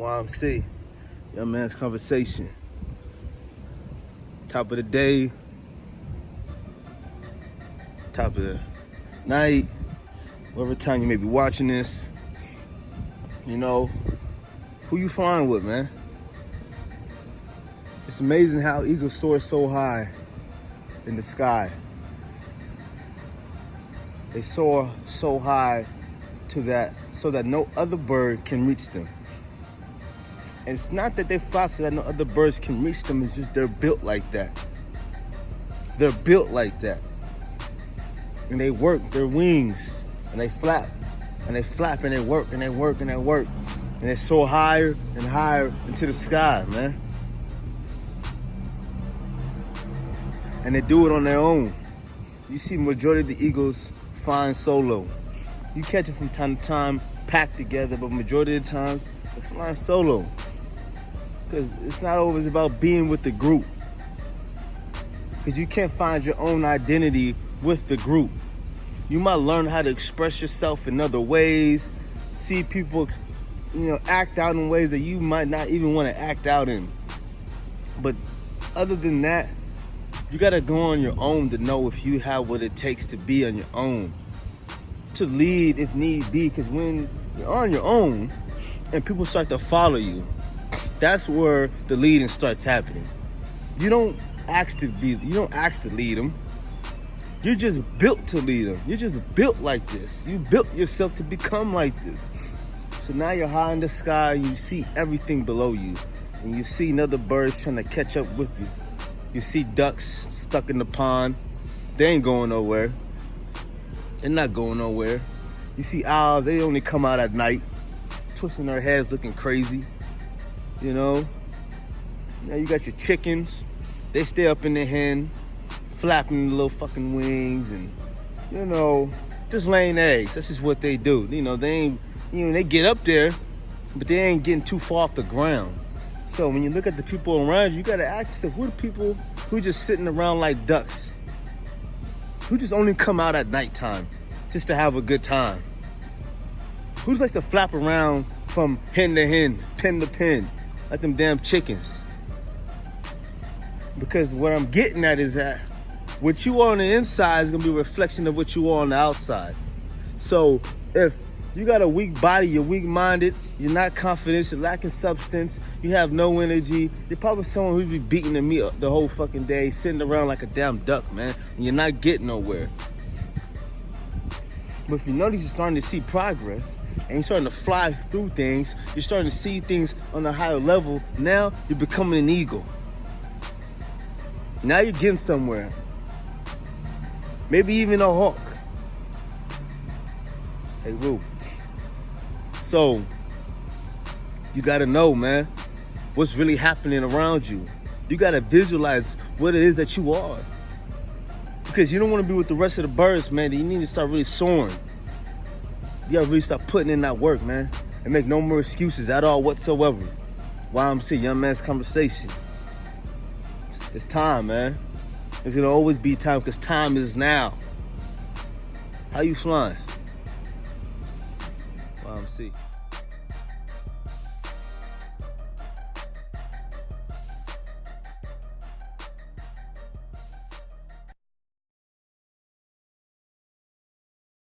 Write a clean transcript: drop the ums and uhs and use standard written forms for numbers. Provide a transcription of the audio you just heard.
YMC, Young Man's Conversation. Top of the day, top of the night, whatever time you may be watching this. You know, who you flying with, man? It's amazing how eagles soar so high in the sky. They soar so high so that no other bird can reach them. And it's not that they fly so that no other birds can reach them, it's just they're built like that. They're built like that. And they work their wings, and they flap, and they flap, and they work, and they work, and they work. And they soar higher and higher into the sky, man. And they do it on their own. You see majority of the eagles flying solo. You catch them from time to time, packed together, but majority of the times, they're flying solo. Because it's not always about being with the group. Because you can't find your own identity with the group. You might learn how to express yourself in other ways, see people, act out in ways that you might not even want to act out in. But other than that, you gotta go on your own to know if you have what it takes to be on your own. To lead if need be, because when you're on your own and people start to follow you, that's where the leading starts happening. You don't ask to lead them. You're just built to lead them. You're just built like this. You built yourself to become like this. So now you're high in the sky and you see everything below you. And you see other birds trying to catch up with you. You see ducks stuck in the pond. They ain't going nowhere. They're not going nowhere. You see owls, they only come out at night, twisting their heads looking crazy. Now you got your chickens. They stay up in the hen, flapping the little fucking wings and, just laying eggs. That's just what they do. They ain't, they get up there, but they ain't getting too far off the ground. So when you look at the people around you, you gotta ask yourself, who are the people who just sitting around like ducks? Who just only come out at nighttime just to have a good time? Who just likes to flap around from hen to hen, pen to pen, like them damn chickens? Because what I'm getting at is that what you are on the inside is gonna be a reflection of what you are on the outside. So if you got a weak body, you're weak-minded, you're not confident, you're lacking substance, you have no energy, you're probably someone who's be beating the meat the whole fucking day, sitting around like a damn duck, man, and you're not getting nowhere. But if you notice you're starting to see progress, and you're starting to fly through things, you're starting to see things on a higher level, now you're becoming an eagle. Now you're getting somewhere. Maybe even a hawk. Hey, Roo. So, you gotta know, man, what's really happening around you. You gotta visualize what it is that you are. Because you don't wanna be with the rest of the birds, man. You need to start really soaring. You gotta really start putting in that work, man. And make no more excuses at all whatsoever. YMC, Young Man's Conversation. It's time, man. It's gonna always be time, because time is now. How you flying? YMC.